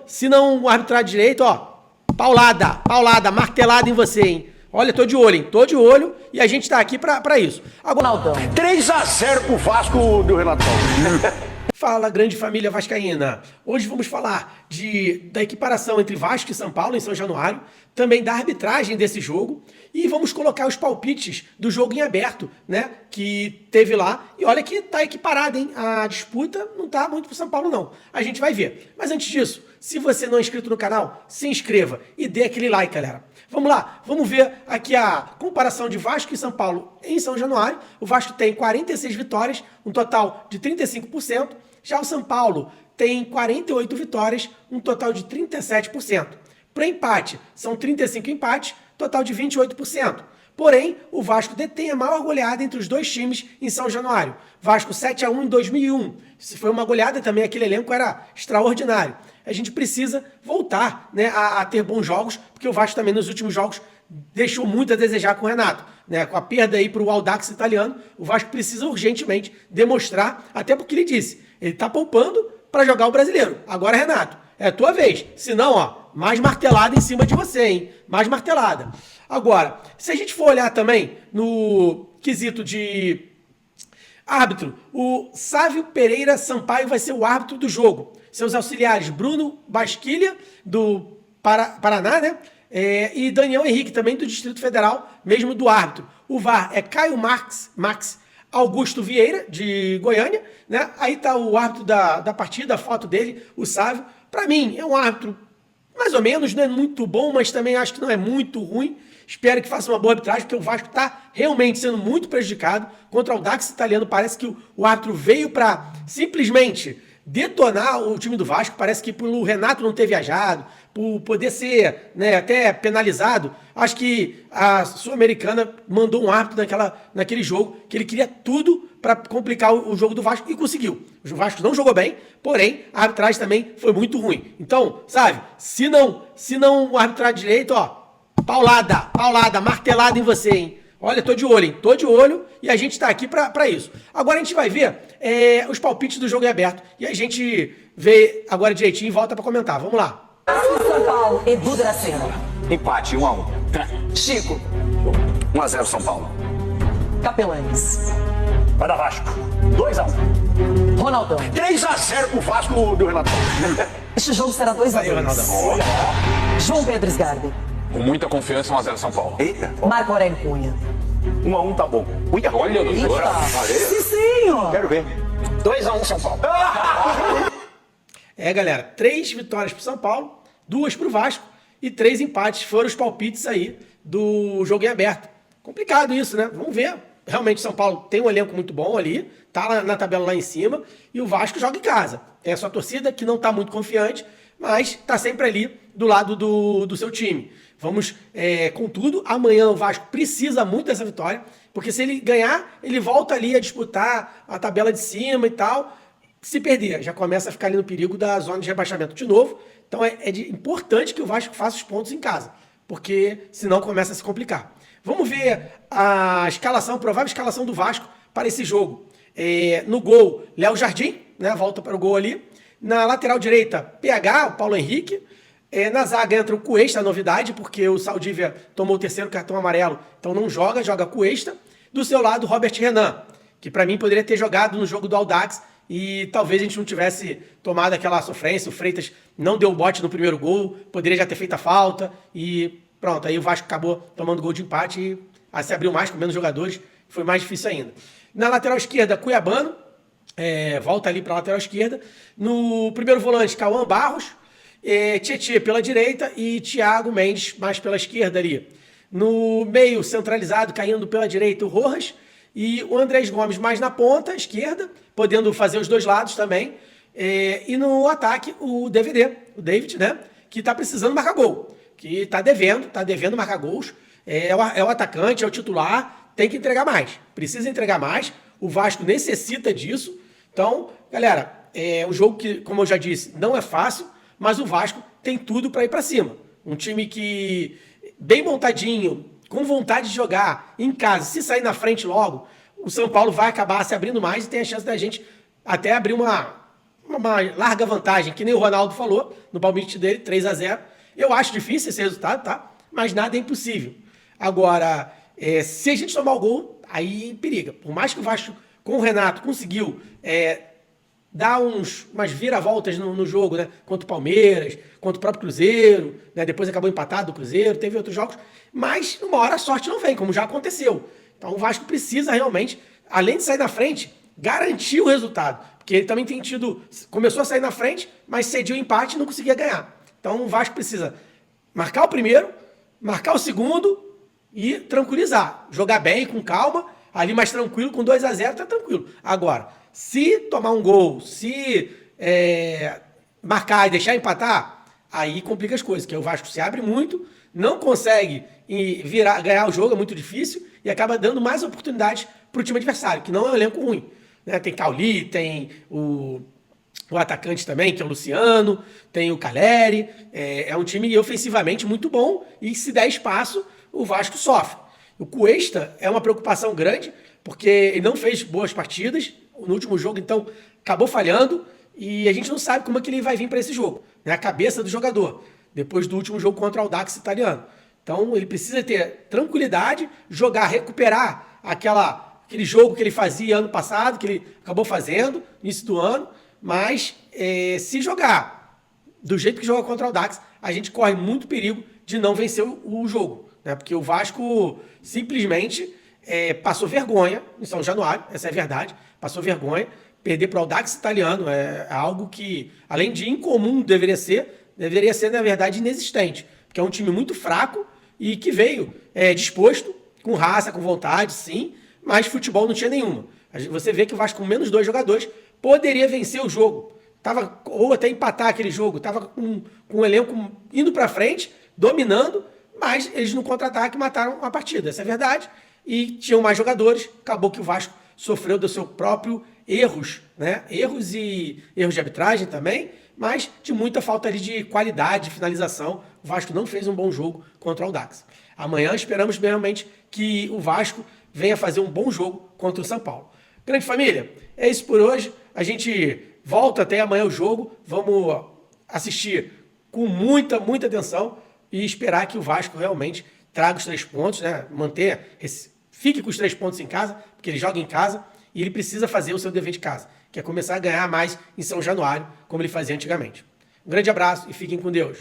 Se não arbitrar direito, ó, paulada, martelada em você, hein? Olha, tô de olho, hein? Tô de olho e a gente tá aqui pra isso. Agora, 3-0 pro Vasco do Renatão. Fala, grande família vascaína. Hoje vamos falar da equiparação entre Vasco e São Paulo em São Januário, também da arbitragem desse jogo e vamos colocar os palpites do jogo em aberto, né, que teve lá. E olha que tá equiparado, hein? A disputa não tá muito pro São Paulo, não. A gente vai ver. Mas antes disso, se você não é inscrito no canal, se inscreva e dê aquele like, galera. Vamos lá, vamos ver aqui a comparação de Vasco e São Paulo em São Januário. O Vasco tem 46 vitórias, um total de 35%. Já o São Paulo tem 48 vitórias, um total de 37%. Para empate, são 35 empates, total de 28%. Porém, o Vasco detém a maior goleada entre os dois times em São Januário. Vasco 7-1 em 2001. Se foi uma goleada também, aquele elenco era extraordinário. A gente precisa voltar, né, a ter bons jogos, porque o Vasco também nos últimos jogos deixou muito a desejar com o Renato. Né? Com a perda aí para o Audax italiano, o Vasco precisa urgentemente demonstrar, até porque ele disse, ele está poupando para jogar o Brasileiro. Agora, Renato, é a tua vez. Senão, ó, mais martelada em cima de você, hein? Mais martelada. Agora, se a gente for olhar também no quesito de árbitro, o Sávio Pereira Sampaio vai ser o árbitro do jogo. Seus auxiliares, Bruno Basquilha, do Paraná, né? E Daniel Henrique, também do Distrito Federal, mesmo do árbitro. O VAR é Caio Max Augusto Vieira, de Goiânia, né? Aí tá o árbitro da partida, a foto dele, o Sávio. Para mim, é um árbitro mais ou menos, não é muito bom, mas também acho que não é muito ruim. Espero que faça uma boa arbitragem, porque o Vasco está realmente sendo muito prejudicado. Contra o Audax italiano, parece que o árbitro veio para simplesmente detonar o time do Vasco. Parece que pelo Renato não ter viajado, por poder ser, né, até penalizado. Acho que a Sul-Americana mandou um árbitro naquele jogo, que ele queria tudo para complicar o jogo do Vasco e conseguiu. O Vasco não jogou bem, porém a arbitragem também foi muito ruim. Então, sabe, se não arbitrar direito, ó, paulada, martelada em você, hein? Olha, tô de olho, hein? Tô de olho e a gente tá aqui pra isso. Agora a gente vai ver os palpites do jogo em aberto e a gente vê agora direitinho e volta pra comentar. Vamos lá. São Paulo, Edu Dracena. Empate, 1-1. Chico. 1-0 São Paulo. Capelanes. Vai dar Vasco. 2-1. Ronaldão. 3-0 pro Vasco do Renatão. Este jogo será 2-2. Ronaldão. João Pedro Sgarbi. Com muita confiança, 1-0 São Paulo. Eita. Marco Aurélio Cunha. 1-1 tá bom. Uia. Olha, doutor. Cicinho. Quero ver. 2-1 São Paulo. Galera, 3 vitórias pro São Paulo, 2 pro Vasco e 3 empates foram os palpites aí do jogo em aberto. Complicado isso, né? Vamos ver. Realmente São Paulo tem um elenco muito bom ali, tá na tabela lá em cima, e o Vasco joga em casa. Tem a sua torcida que não tá muito confiante, mas tá sempre ali do lado do seu time. Vamos com tudo. Amanhã o Vasco precisa muito dessa vitória, porque se ele ganhar, ele volta ali a disputar a tabela de cima e tal. Se perder, já começa a ficar ali no perigo da zona de rebaixamento de novo. Então importante que o Vasco faça os pontos em casa, porque senão começa a se complicar. Vamos ver a provável escalação do Vasco para esse jogo. No gol, Léo Jardim, né, volta para o gol ali. Na lateral direita, PH, o Paulo Henrique. Na zaga entra o Cuesta, novidade, porque o Saldívia tomou o 3º cartão amarelo, então não joga Cuesta. Do seu lado, Robert Renan, que para mim poderia ter jogado no jogo do Audax e talvez a gente não tivesse tomado aquela sofrência. O Freitas não deu o bote no primeiro gol, poderia já ter feito a falta e pronto, aí o Vasco acabou tomando gol de empate e se abriu mais com menos jogadores, foi mais difícil ainda. Na lateral esquerda, Cuiabano, volta ali para a lateral esquerda. No primeiro volante, Cauã Barros, Tietê pela direita e Thiago Mendes mais pela esquerda ali. No meio, centralizado, caindo pela direita, o Rojas e o Andrés Gomes mais na ponta esquerda, podendo fazer os dois lados também. E no ataque, o David, né, que está precisando marcar gol, que está devendo marcar gols. É o atacante, é o titular, tem que entregar mais, precisa entregar mais. O Vasco necessita disso. Então, galera, um jogo que, como eu já disse, não é fácil, mas o Vasco tem tudo para ir para cima. Um time que, bem montadinho, com vontade de jogar em casa, se sair na frente logo, o São Paulo vai acabar se abrindo mais e tem a chance da gente até abrir uma uma larga vantagem, que nem o Ronaldo falou, no palpite dele, 3-0. Eu acho difícil esse resultado, tá? Mas nada é impossível. Agora, se a gente tomar o gol, aí periga. Por mais que o Vasco, com o Renato, conseguiu dar umas viravoltas no jogo, né? Contra o Palmeiras, contra o próprio Cruzeiro, né? Depois acabou empatado do Cruzeiro, teve outros jogos. Mas, uma hora a sorte não vem, como já aconteceu. Então, o Vasco precisa realmente, além de sair na frente, garantir o resultado. Porque ele também começou a sair na frente, mas cedeu o empate e não conseguia ganhar. Então, o Vasco precisa marcar o primeiro, marcar o segundo e tranquilizar. Jogar bem, com calma, ali mais tranquilo, com 2-0 tá tranquilo. Agora, se tomar um gol, se marcar e deixar empatar, aí complica as coisas, que o Vasco se abre muito, não consegue ganhar o jogo, é muito difícil, e acaba dando mais oportunidades para o time adversário, que não é um elenco ruim. Né? Tem Cauli, tem o atacante também, que é o Luciano, tem o Caleri, é um time ofensivamente muito bom, e se der espaço, o Vasco sofre. O Cuesta é uma preocupação grande, porque ele não fez boas partidas no último jogo, então acabou falhando, e a gente não sabe como é que ele vai vir para esse jogo. Né? A cabeça do jogador, depois do último jogo contra o Audax italiano. Então ele precisa ter tranquilidade, jogar, recuperar aquele jogo que ele fazia ano passado, que ele acabou fazendo, no início do ano, mas se jogar do jeito que joga contra o Audax, a gente corre muito perigo de não vencer o jogo. Né? Porque o Vasco simplesmente passou vergonha em São Januário, essa é a verdade, passou vergonha. Perder para o Audax italiano é algo que, além de incomum deveria ser, na verdade, inexistente. Porque é um time muito fraco e que veio disposto, com raça, com vontade, sim, mas futebol não tinha nenhuma. Você vê que o Vasco, com menos 2 jogadores, poderia vencer o jogo. Ou até empatar aquele jogo. Estava com o elenco indo para frente, dominando, mas eles no contra-ataque mataram a partida. Essa é a verdade. E tinham mais jogadores. Acabou que o Vasco sofreu do seu próprio erros, né? Erros e erros de arbitragem também, mas de muita falta ali de qualidade, de finalização. O Vasco não fez um bom jogo contra o Audax. Amanhã esperamos realmente que o Vasco venha fazer um bom jogo contra o São Paulo. Grande família, é isso por hoje. A gente volta até amanhã o jogo. Vamos assistir com muita atenção e esperar que o Vasco realmente traga os 3 pontos, né? Fique com os 3 pontos em casa, porque ele joga em casa e ele precisa fazer o seu dever de casa, que é começar a ganhar mais em São Januário, como ele fazia antigamente. Um grande abraço e fiquem com Deus.